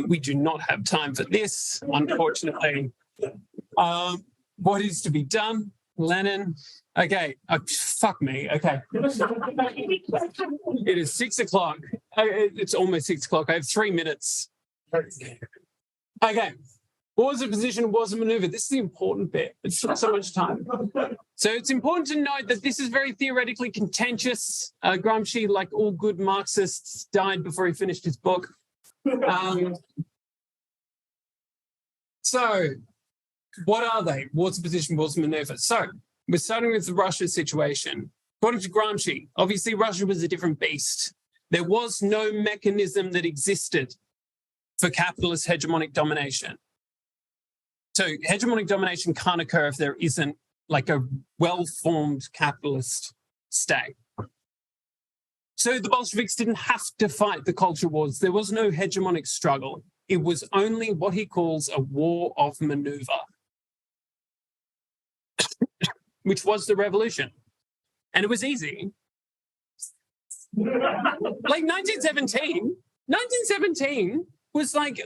We do not have time for this, unfortunately. What is to be done? Lenin. Okay, fuck me. Okay. It is 6 o'clock. It's almost 6 o'clock. I have 3 minutes. Okay. What was the position? What was the maneuver? This is the important bit. It took so much time. So it's important to note that this is very theoretically contentious. Gramsci, like all good Marxists, died before he finished his book. So what are they? What's the position? What's the maneuver? So we're starting with the Russia situation. According to Gramsci, obviously Russia was a different beast. There was no mechanism that existed for capitalist hegemonic domination. So hegemonic domination can't occur if there isn't like a well-formed capitalist state. So the Bolsheviks didn't have to fight the culture wars. There was no hegemonic struggle. It was only what he calls a war of maneuver, which was the revolution. And it was easy. Like 1917 was like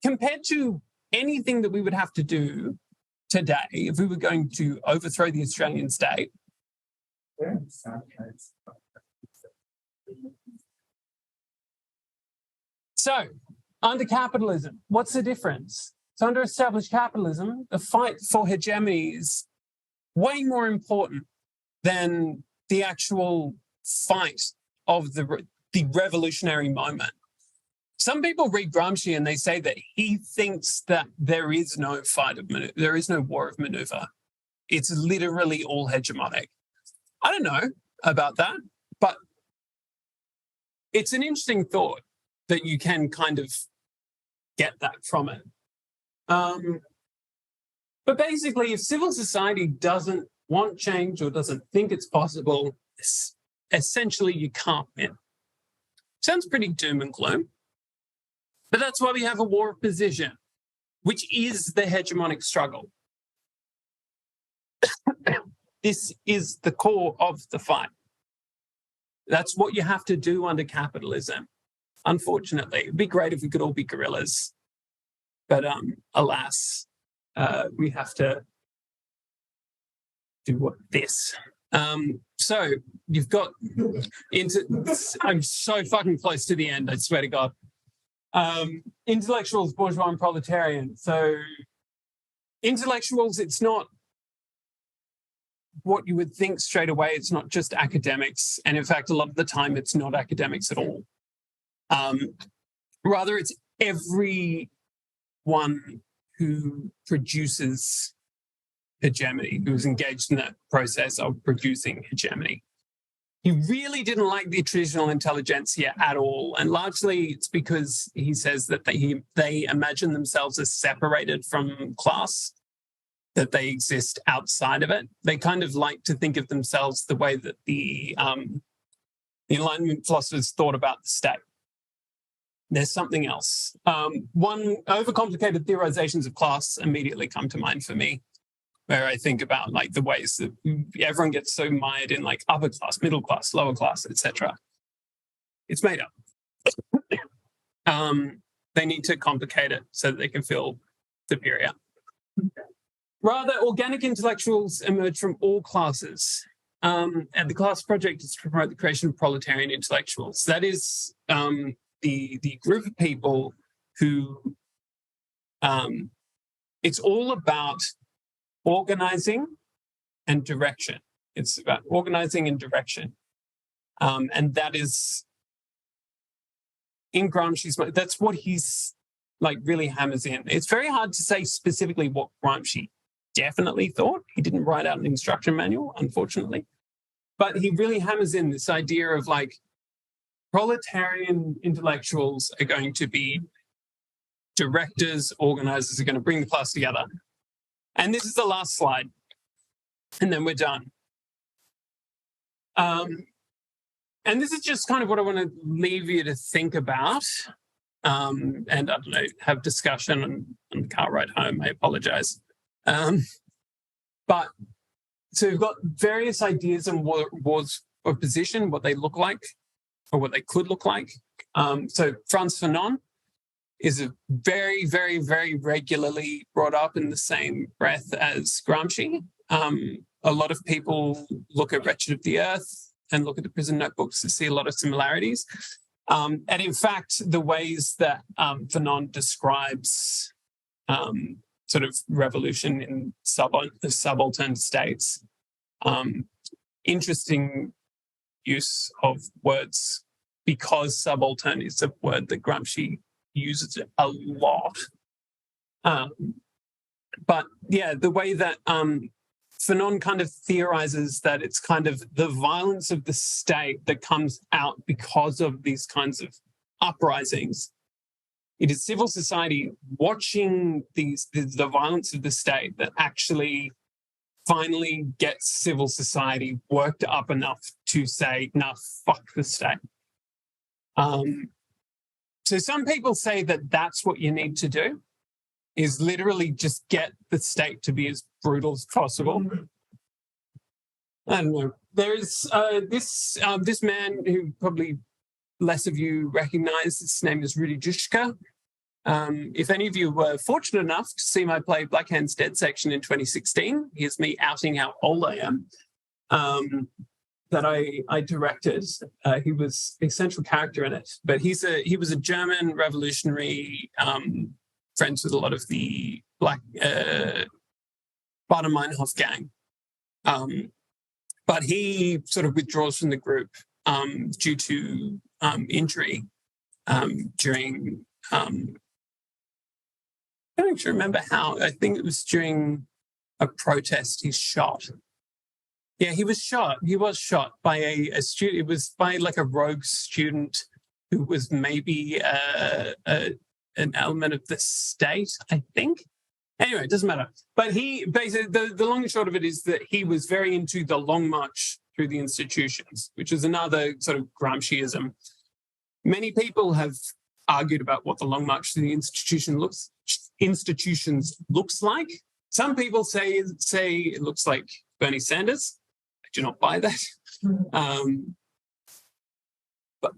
compared to anything that we would have to do today if we were going to overthrow the Australian state. So, under capitalism, what's the difference? So under established capitalism, the fight for hegemony is way more important than the actual fight of the revolutionary moment. Some people read Gramsci and they say that he thinks that there is no fight of maneuver, there is no war of maneuver. It's literally all hegemonic. I don't know about that, but it's an interesting thought that you can kind of get that from it. But basically, if civil society doesn't want change or doesn't think it's possible, essentially you can't win. Sounds pretty doom and gloom. But that's why we have a war of position, which is the hegemonic struggle. This is the core of the fight. That's what you have to do under capitalism. Unfortunately, it'd be great if we could all be guerrillas. But alas, we have to do this. So you've got I'm so fucking close to the end, I swear to God. Intellectuals, bourgeois and proletarian. So intellectuals, it's not what you would think straight away. It's not just academics. And in fact, a lot of the time, it's not academics at all. Rather, it's everyone who produces hegemony, who's engaged in that process of producing hegemony. He really didn't like the traditional intelligentsia at all. And largely it's because he says that they imagine themselves as separated from class, that they exist outside of it. They kind of like to think of themselves the way that the Enlightenment philosophers thought about the state. There's something else. One, overcomplicated theorizations of class immediately come to mind for me, where I think about like the ways that everyone gets so mired in like upper class, middle class, lower class, etc. It's made up. They need to complicate it so that they can feel superior. Rather, organic intellectuals emerge from all classes. and the class project is to promote the creation of proletarian intellectuals. That is the group of people who it's all about organizing and direction. It's about organizing and direction. And that is, in Gramsci's mind, that's what he's like really hammers in. It's very hard to say specifically what Gramsci definitely thought. He didn't write out an instruction manual, unfortunately. But he really hammers in this idea of like proletarian intellectuals are going to be directors, organizers, are going to bring the class together. And this is the last slide. And then we're done. And this is just kind of what I want to leave you to think about. And I don't know, have discussion on the car ride home. I apologize. But so we've got various ideas on what wars of position, what they look like, or what they could look like. So Frantz Fanon is a very, very, very regularly brought up in the same breath as Gramsci. A lot of people look at Wretched of the Earth and look at the prison notebooks to see a lot of similarities. And in fact, the ways that Fanon describes sort of revolution in subaltern states, interesting use of words, because subaltern is a word that Gramsci uses a lot. But yeah, the way that Fanon kind of theorizes that it's kind of the violence of the state that comes out because of these kinds of uprisings. It is civil society watching the violence of the state that actually finally gets civil society worked up enough to say, no, fuck the state. So some people say that that's what you need to do, is literally just get the state to be as brutal as possible. I don't know. There's this man who probably less of you recognize. His name is Rudy Juschka. If any of you were fortunate enough to see my play Black Hands Dead section in 2016, here's me outing how old I am, that I directed. He was a central character in it, but he was a German revolutionary, friends with a lot of the Black Bader-Meinhof gang. But he sort of withdraws from the group due to injury during, I don't actually remember how. I think it was during a protest he's shot. Yeah, he was shot. He was shot by a student. It was by like a rogue student who was maybe an element of the state, I think. Anyway, it doesn't matter. But he basically, the long and short of it is that he was very into the long march through the institutions, which is another sort of Gramsciism. Many people have argued about what the long march through the institutions looks like. Some people say it looks like Bernie Sanders. I do not buy that. But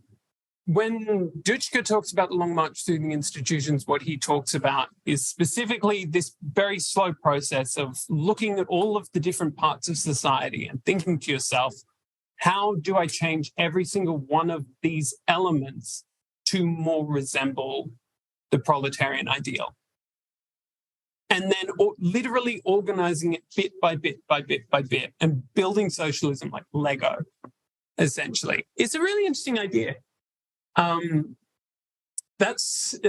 when Duchka talks about the long march through the institutions, what he talks about is specifically this very slow process of looking at all of the different parts of society and thinking to yourself, how do I change every single one of these elements to more resemble the proletarian ideal? And then literally organizing it bit by bit by bit by bit and building socialism like Lego, essentially. It's a really interesting idea. That's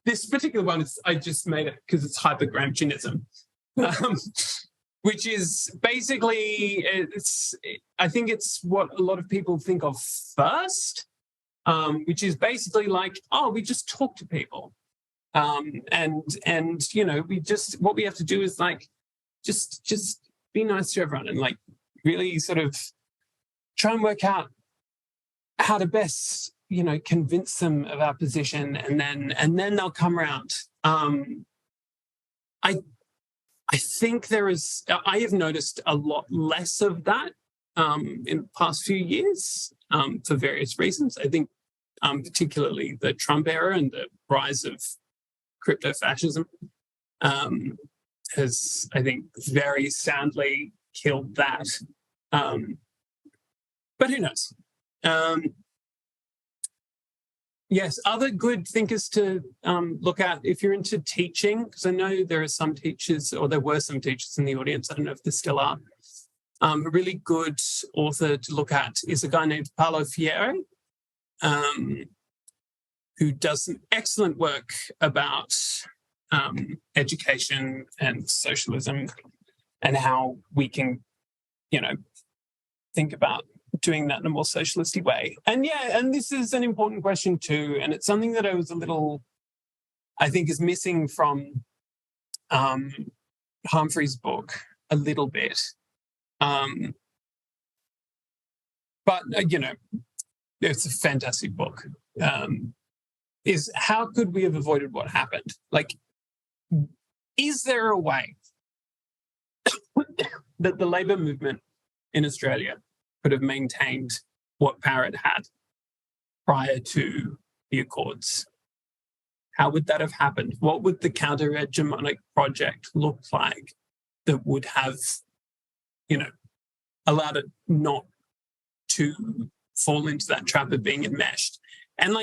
this particular one. I just made it because it's hyper-Gramscianism, which is basically, I think it's what a lot of people think of first, which is basically like, oh, we just talk to people. And you know, what we have to do is like just be nice to everyone and like really sort of try and work out how to best, you know, convince them of our position, and then they'll come around. I think I have noticed a lot less of that in the past few years for various reasons. I think particularly the Trump era and the rise of crypto-fascism has, I think, very soundly killed that. But who knows? Yes, other good thinkers to look at if you're into teaching, because I know there are some teachers, or there were some teachers in the audience, I don't know if there still are. A really good author to look at is a guy named Paulo Freire, who does some excellent work about education and socialism and how we can, think about doing that in a more socialisty way. And this is an important question too, and it's something that I think is missing from Humphrey's book a little bit. But it's a fantastic book. Is how could we have avoided what happened? Like, is there a way that the Labour movement in Australia could have maintained what power it had prior to the Accords? How would that have happened? What would the counter-hegemonic project look like that would have, allowed it not to fall into that trap of being enmeshed? And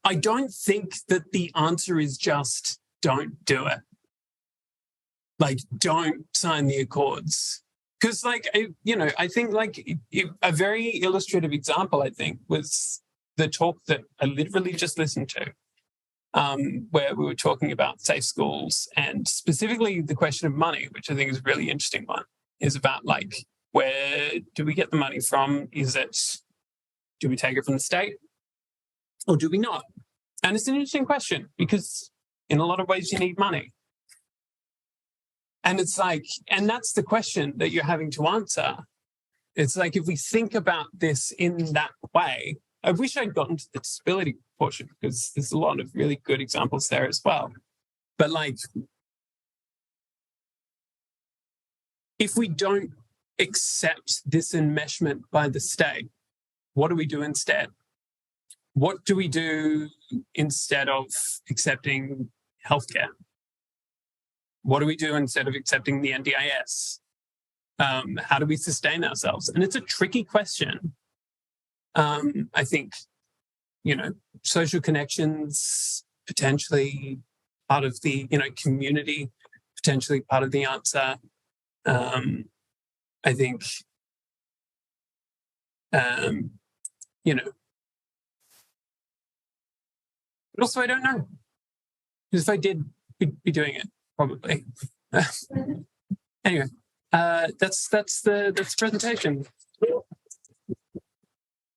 I don't think that the answer is just don't do it. Don't sign the Accords. Because, I think, a very illustrative example, I think, was the talk that I literally just listened to, where we were talking about safe schools and specifically the question of money, which I think is a really interesting one, is about, where do we get the money from? Do we take it from the state or do we not? And it's an interesting question because in a lot of ways you need money. And it's and that's the question that you're having to answer. It's if we think about this in that way, I wish I'd gotten to the disability portion because there's a lot of really good examples there as well. But if we don't accept this enmeshment by the state, what do we do instead? What do we do instead of accepting healthcare? What do we do instead of accepting the NDIS? How do we sustain ourselves? And it's a tricky question. I think, social connections, potentially part of the, community, potentially part of the answer. I think, but also I don't know. Because if I did, we'd be doing it. Probably. Anyway, that's the presentation.